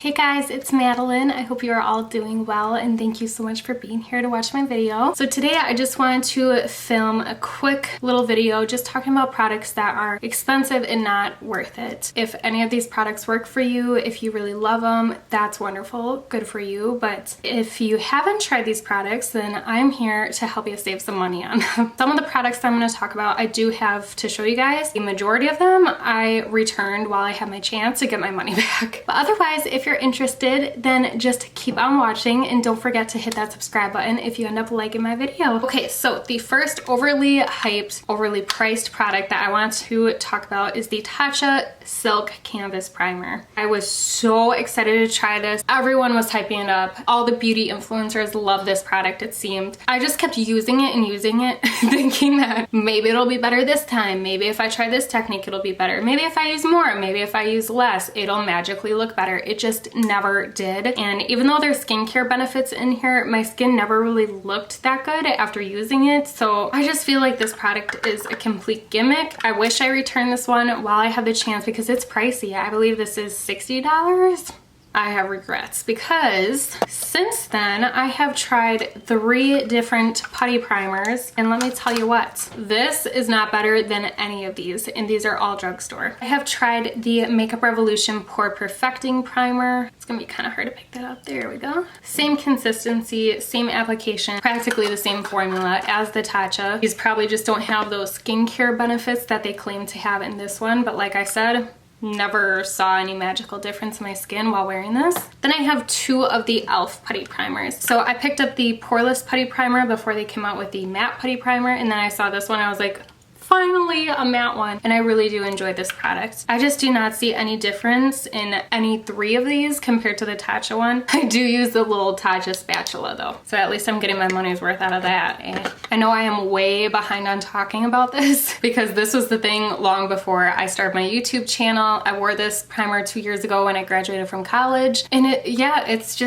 Hey guys, it's Madeline. I hope you are all doing well and thank you so much for being here to watch my video. So today I just wanted to film a quick little video just talking about products that are expensive and not worth it. If any of these products work for you, if you really love them, that's wonderful, good for you. But if you haven't tried these products, then I'm here to help you save some money on them. Some of the products that I'm going to talk about, I do have to show you guys. The majority of them I returned while I had my chance to get my money back. But otherwise, if you're interested, then just keep on watching and don't forget to hit that subscribe button if you end up liking my video. Okay, so the first overly hyped, overly priced product that I want to talk about is the Tatcha Silk Canvas Primer. I was so excited to try this. Everyone was hyping it up. All the beauty influencers love this product, it seemed. I just kept using it and using it, thinking that maybe it'll be better this time. Maybe if I try this technique, it'll be better. Maybe if I use more, maybe if I use less, it'll magically look better. It just never did. And even though there's skincare benefits in here, my skin never really looked that good after using it. So I just feel like this product is a complete gimmick. I wish I returned this one while I had the chance because it's pricey. I believe this is $60. I have regrets because since then I have tried 3 different putty primers, and let me tell you what, this is not better than any of these, and these are all drugstore. I have tried the Makeup Revolution Pore Perfecting Primer. It's gonna be kind of hard to pick that up. There we go. Same consistency, same application, practically the same formula as the Tatcha. These probably just don't have those skincare benefits that they claim to have in this one, but like I said, never saw any magical difference in my skin while wearing this. Then I have 2 of the e.l.f. putty primers. So I picked up the poreless putty primer before they came out with the matte putty primer, and then I saw this one, I was like, finally a matte one, and I really do enjoy this product. I just do not see any difference in any 3 of these compared to the Tatcha one. I do use the little Tatcha spatula though, so at least I'm getting my money's worth out of that. I know I am way behind on talking about this because this was the thing long before I started my YouTube channel. I wore this primer 2 years ago when I graduated from college, and it's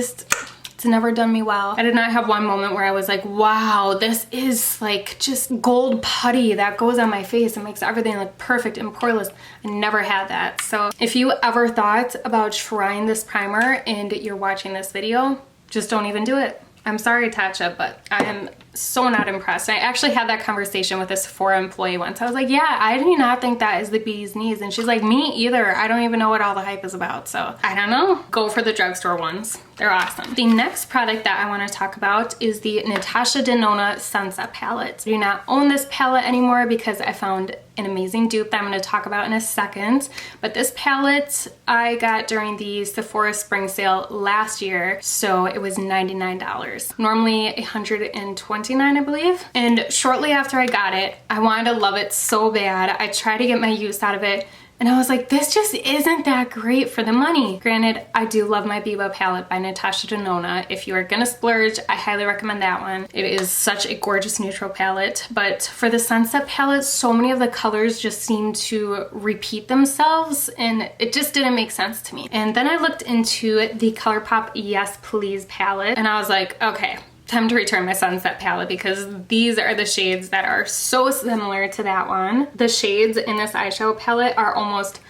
never done me well. I did not have one moment where I was like, wow, this is like just gold putty that goes on my face and makes everything look perfect and poreless. I never had that. So if you ever thought about trying this primer and you're watching this video, just don't even do it. I'm sorry, Tatcha, but I am so not impressed. I actually had that conversation with a Sephora employee once. I was like, yeah, I do not think that is the bee's knees. And she's like, me either. I don't even know what all the hype is about. So I don't know. Go for the drugstore ones. They're awesome. The next product that I want to talk about is the Natasha Denona Sunset Palette. I do not own this palette anymore because I found an amazing dupe that I'm going to talk about in a second. But this palette I got during the Sephora spring sale last year, so it was $99. Normally $129, I believe. And shortly after I got it, I wanted to love it so bad. I tried to get my use out of it, and I was like, this just isn't that great for the money. Granted, I do love my Biba palette by Natasha Denona. If you are gonna splurge, I highly recommend that one. It is such a gorgeous neutral palette, but for the Sunset palette, so many of the colors just seem to repeat themselves, and it just didn't make sense to me. And then I looked into the ColourPop Yes Please palette, and I was like, okay, time to return my Sunset palette because these are the shades that are so similar to that one. The shades in this eyeshadow palette are almost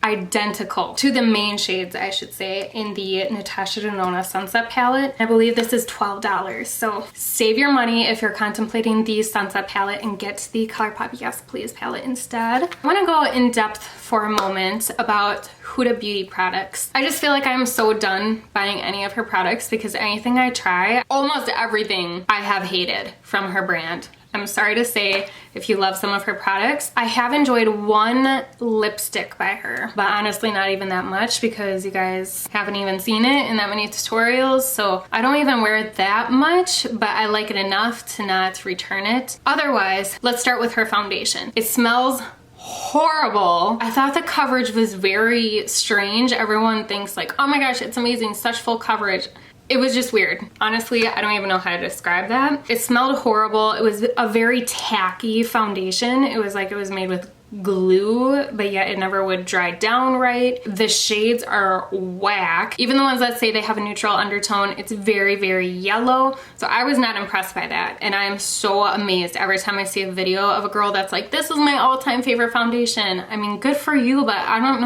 identical to the main shades, I should say, in the Natasha Denona Sunset palette. I believe this is $12. So save your money if you're contemplating the Sunset palette and get the ColourPop Yes Please palette instead. I want to go in depth for a moment about Huda Beauty products. I just feel like I'm so done buying any of her products because anything I try, almost everything I have hated from her brand. I'm sorry to say if you love some of her products. I have enjoyed one lipstick by her, but honestly not even that much because you guys haven't even seen it in that many tutorials, so I don't even wear it that much, but I like it enough to not return it. Otherwise, let's start with her foundation. It smells horrible. I thought the coverage was very strange. Everyone thinks like, oh my gosh, it's amazing, such full coverage. It was just weird. Honestly, I don't even know how to describe that. It smelled horrible. It was a very tacky foundation. It was like it was made with glue, but yet it never would dry down right. The shades are whack. Even the ones that say they have a neutral undertone, it's very, very yellow. So I was not impressed by that. And I am so amazed every time I see a video of a girl that's like, this is my all-time favorite foundation. I mean, good for you, but I don't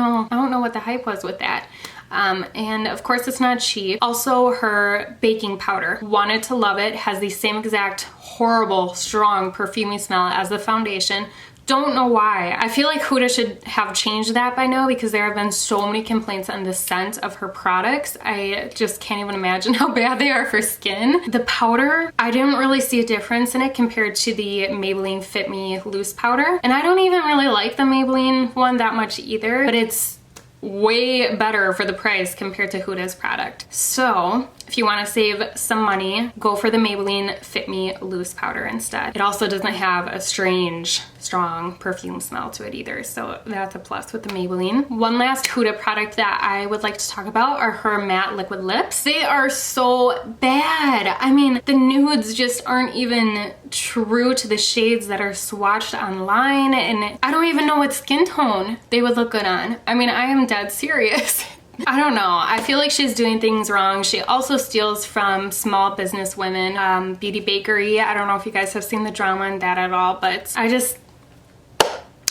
know what the hype was with that. And of course it's not cheap. Also her baking powder, wanted to love it, has the same exact horrible, strong, perfumey smell as the foundation. Don't know why. I feel like Huda should have changed that by now because there have been so many complaints on the scent of her products. I just can't even imagine how bad they are for skin. The powder, I didn't really see a difference in it compared to the Maybelline Fit Me loose powder. And I don't even really like the Maybelline one that much either, but it's way better for the price compared to Huda's product. So if you want to save some money, go for the Maybelline Fit Me loose powder instead. It also doesn't have a strange, strong perfume smell to it either, so that's a plus with the Maybelline. One last Huda product that I would like to talk about are her matte liquid lips. They are so bad. I mean, the nudes just aren't even true to the shades that are swatched online, and I don't even know what skin tone they would look good on. I mean, I am dead serious. I don't know. I feel like she's doing things wrong. She also steals from small business women, Beauty Bakery. I don't know if you guys have seen the drama in that at all, but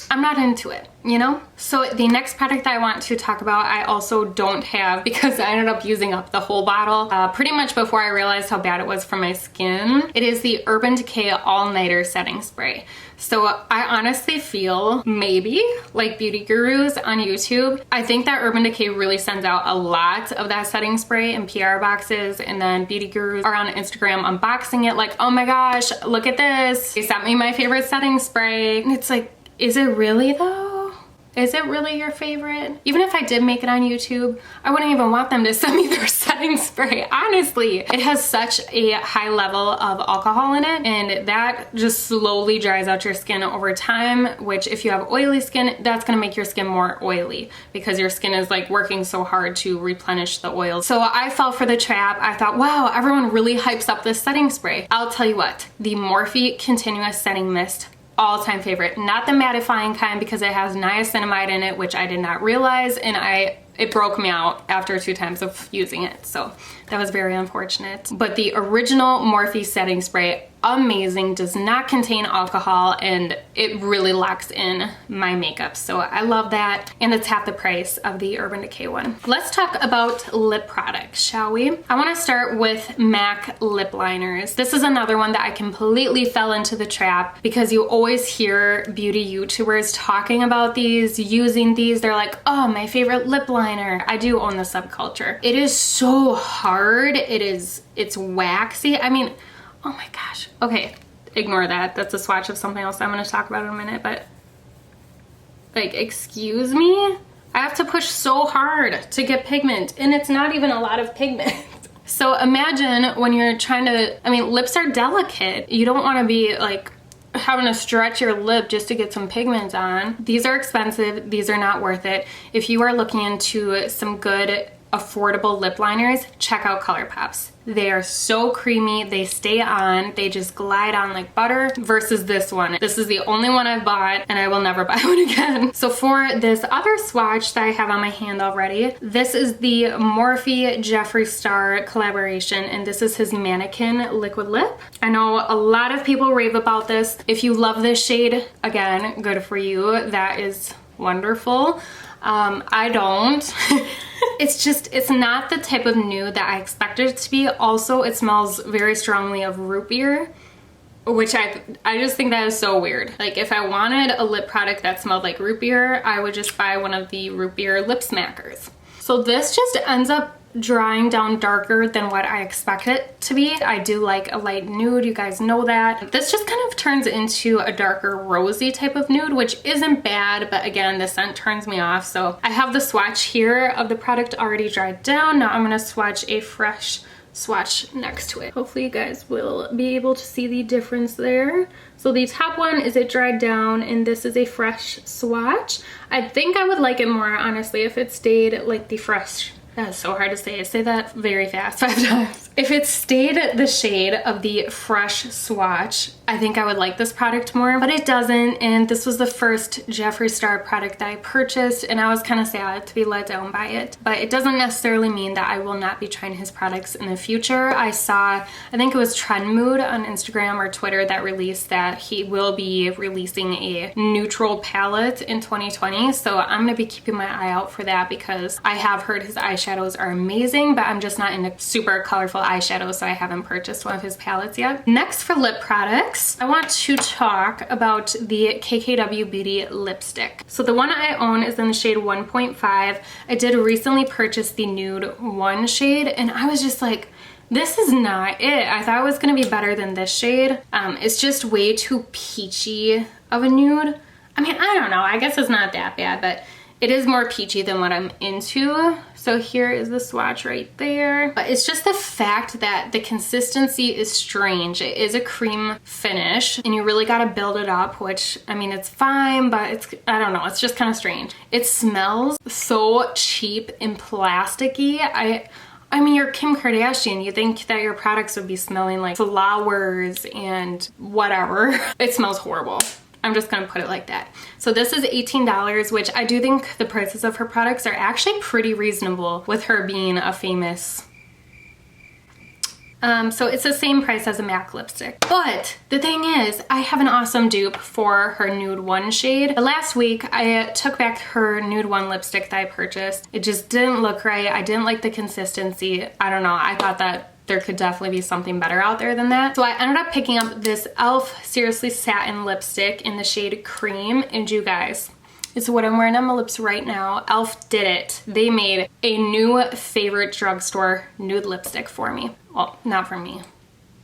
I'm not into it, you know? So the next product that I want to talk about, I also don't have because I ended up using up the whole bottle pretty much before I realized how bad it was for my skin. It is the Urban Decay All Nighter Setting Spray. So I honestly feel maybe like beauty gurus on YouTube. I think that Urban Decay really sends out a lot of that setting spray in PR boxes, and then beauty gurus are on Instagram unboxing it like, oh my gosh, look at this. They sent me my favorite setting spray. And it's like, is it really though? Is it really your favorite? Even if I did make it on YouTube, I wouldn't even want them to send me their setting spray, honestly. It has such a high level of alcohol in it, and that just slowly dries out your skin over time, which if you have oily skin, that's gonna make your skin more oily because your skin is like working so hard to replenish the oil. So I fell for the trap. I thought, wow, everyone really hypes up this setting spray. I'll tell you what, the Morphe Continuous Setting Mist, all-time favorite. Not the mattifying kind because it has niacinamide in it, which I did not realize, and it broke me out after 2 times of using it, so that was very unfortunate. But the original Morphe setting spray, amazing, does not contain alcohol, and it really locks in my makeup, so I love that, and it's half the price of the Urban Decay one. Let's talk about lip products, shall we? I want to start with MAC lip liners. This is another one that I completely fell into the trap because you always hear beauty YouTubers talking about these, using these. They're like, oh, my favorite lip liner. I do own the subculture. It is so hard. It's waxy. I mean, oh my gosh. Okay, ignore that. That's a swatch of something else I'm going to talk about in a minute, but like, excuse me? I have to push so hard to get pigment, and it's not even a lot of pigment. So imagine when you're trying to, I mean, lips are delicate. You don't want to be like having to stretch your lip just to get some pigment on. These are expensive. These are not worth it. If you are looking into some good affordable lip liners, check out ColourPop's. They are so creamy, they stay on, they just glide on like butter, versus this one. This is the only one I've bought, and I will never buy one again. So for this other swatch that I have on my hand already, this is the Morphe Jeffree Star collaboration, and this is his Mannequin liquid lip. I know a lot of people rave about this. If you love this shade, again, good for you. That is wonderful. I don't. It's not the type of nude that I expected it to be. Also, it smells very strongly of root beer, which I just think that is so weird. Like, if I wanted a lip product that smelled like root beer, I would just buy one of the root beer lip smackers. So this just ends up drying down darker than what I expect it to be. I do like a light nude, you guys know that. This just kind of turns into a darker rosy type of nude, which isn't bad, but again, the scent turns me off. So I have the swatch here of the product already dried down. Now I'm gonna swatch a fresh swatch next to it. Hopefully you guys will be able to see the difference there. So the top one is it dried down, and this is a fresh swatch. I think I would like it more, honestly, if it stayed like the fresh. That's so hard to say. I say that very fast 5 times. If it stayed the shade of the Fresh Swatch, I think I would like this product more, but it doesn't, and this was the first Jeffree Star product that I purchased, and I was kind of sad to be let down by it. But it doesn't necessarily mean that I will not be trying his products in the future. I saw, I think it was Trend Mood on Instagram or Twitter that released that he will be releasing a neutral palette in 2020, so I'm gonna be keeping my eye out for that because I have heard his eyeshadows are amazing, but I'm just not into super colorful eyeshadows, so I haven't purchased one of his palettes yet. Next, for lip products, I want to talk about the KKW Beauty lipstick. So the one I own is in the shade 1.5. I did recently purchase the nude 1 shade, and I was just like, this is not it. I thought it was gonna be better than this shade. It's just way too peachy of a nude. I mean, I don't know, I guess it's not that bad, but it is more peachy than what I'm into. So here is the swatch right there. But it's just the fact that the consistency is strange. It is a cream finish and you really gotta build it up, which, I mean, it's fine, but it's, I don't know, it's just kind of strange. It smells so cheap and plasticky. I mean, you're Kim Kardashian. You think that your products would be smelling like flowers and whatever. It smells horrible. I'm just gonna put it like that. So this is $18, which I do think the prices of her products are actually pretty reasonable with her being a famous. So it's the same price as a MAC lipstick. But the thing is, I have an awesome dupe for her nude 1 shade. Last week, I took back her nude 1 lipstick that I purchased. It just didn't look right. I didn't like the consistency. I don't know, I thought that there could definitely be something better out there than that. So I ended up picking up this e.l.f. Seriously Satin lipstick in the shade Cream, and you guys, it's what I'm wearing on my lips right now. e.l.f. did it. They made a new favorite drugstore nude lipstick for me. Well, not for me.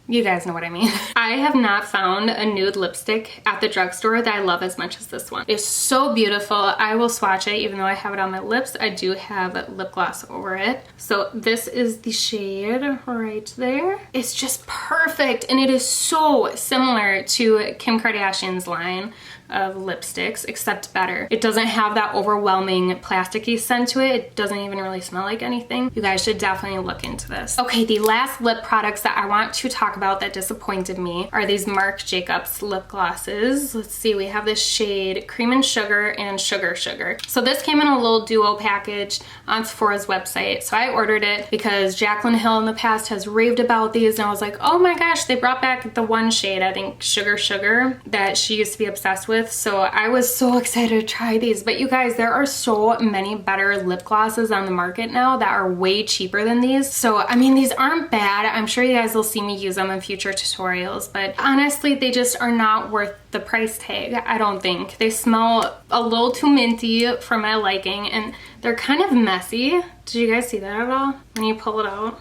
You guys know what I mean. I have not found a nude lipstick at the drugstore that I love as much as this one. It's so beautiful. I will swatch it even though I have it on my lips. I do have lip gloss over it. So this is the shade right there. It's just perfect, and it is so similar to Kim Kardashian's line of lipsticks, except better. It doesn't have that overwhelming plasticky scent to it. It doesn't even really smell like anything. You guys should definitely look into this. Okay, the last lip products that I want to talk about that disappointed me are these Marc Jacobs lip glosses. Let's see, we have this shade Cream and Sugar and Sugar Sugar. So this came in a little duo package on Sephora's website. So I ordered it because Jaclyn Hill in the past has raved about these, and I was like, oh my gosh, they brought back the 1 shade, I think Sugar Sugar, that she used to be obsessed with. So I was so excited to try these. But you guys, there are so many better lip glosses on the market now that are way cheaper than these. So I mean, these aren't bad. I'm sure you guys will see me use them in future tutorials, but honestly, they just are not worth the price tag, I don't think. They smell a little too minty for my liking, and they're kind of messy. Did you guys see that at all when you pull it out?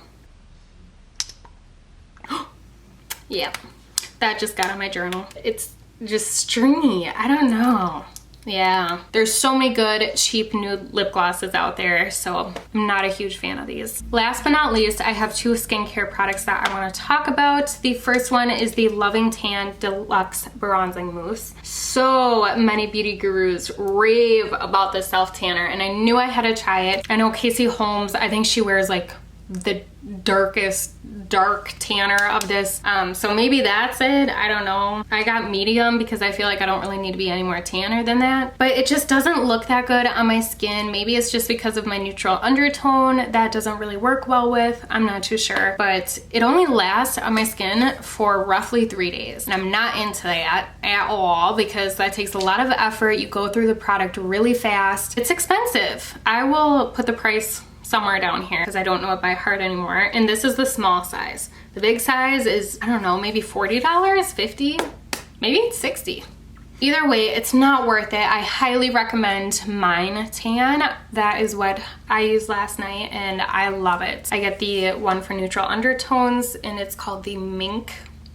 Yeah, that just got on my journal. It's just stringy. I don't know. Yeah, there's so many good cheap nude lip glosses out there, so I'm not a huge fan of these. Last but not least, I have 2 skincare products that I want to talk about. The first one is the Loving Tan Deluxe Bronzing Mousse. So many beauty gurus rave about this self tanner, and I knew I had to try it. I know Casey Holmes, I think she wears like the darkest dark tanner of this, so maybe that's it. I don't know. I got medium because I feel like I don't really need to be any more tanner than that, but it just doesn't look that good on my skin. Maybe it's just because of my neutral undertone that doesn't really work well with. I'm not too sure, but it only lasts on my skin for roughly 3 days, and I'm not into that at all because that takes a lot of effort. You go through the product really fast. It's expensive. I will put the price somewhere down here because I don't know it by heart anymore. And this is the small size. The big size is, I don't know, maybe $40, $50, maybe $60. Either way, it's not worth it. I highly recommend Mine Tan. That is what I used last night and I love it. I get the one for neutral undertones and it's called the Mink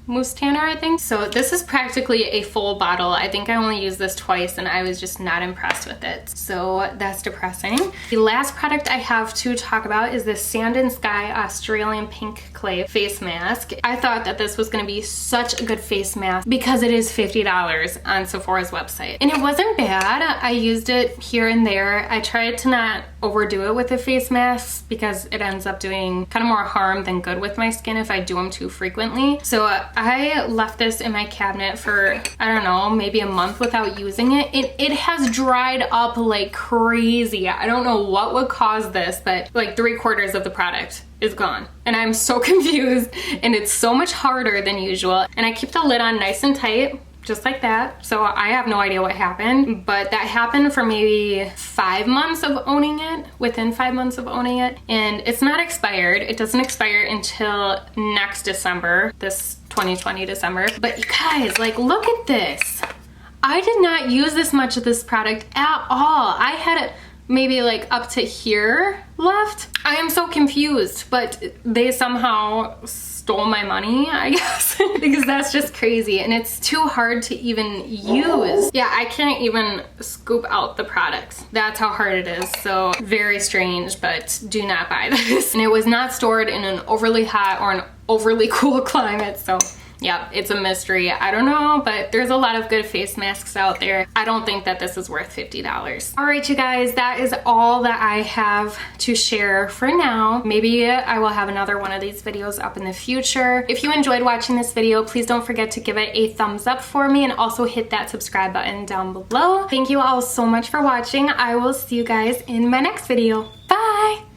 mousse tanner, I think. So this is practically a full bottle. I think I only used this twice and I was just not impressed with it. So that's depressing. The last product I have to talk about is this Sand and Sky Australian Pink Clay face mask. I thought that this was gonna be such a good face mask because it is $50 on Sephora's website. And it wasn't bad. I used it here and there. I tried to not overdo it with the face masks because it ends up doing kind of more harm than good with my skin if I do them too frequently. So I left this in my cabinet for, I don't know, maybe a month without using it. It has dried up like crazy. I don't know what would cause this, but like 3/4 of the product is gone. And I'm so confused, and it's so much harder than usual. And I keep the lid on nice and tight, just like that. So I have no idea what happened, but that happened for maybe 5 months of owning it, within 5 months of owning it. And it's not expired. It doesn't expire until next December, this 2020 December. But you guys, like, look at this. I did not use this much of this product at all. I had it maybe like up to here left. I am so confused, but they somehow stole my money, I guess, because that's just crazy and it's too hard to even use. Yeah, I can't even scoop out the products. That's how hard it is. So very strange, but do not buy this. And it was not stored in an overly hot or an overly cool climate, so yeah, it's a mystery. I don't know, but there's a lot of good face masks out there. I don't think that this is worth $50. All right, you guys, that is all that I have to share for now. Maybe I will have another one of these videos up in the future. If you enjoyed watching this video, please don't forget to give it a thumbs up for me and also hit that subscribe button down below. Thank you all so much for watching. I will see you guys in my next video. Bye!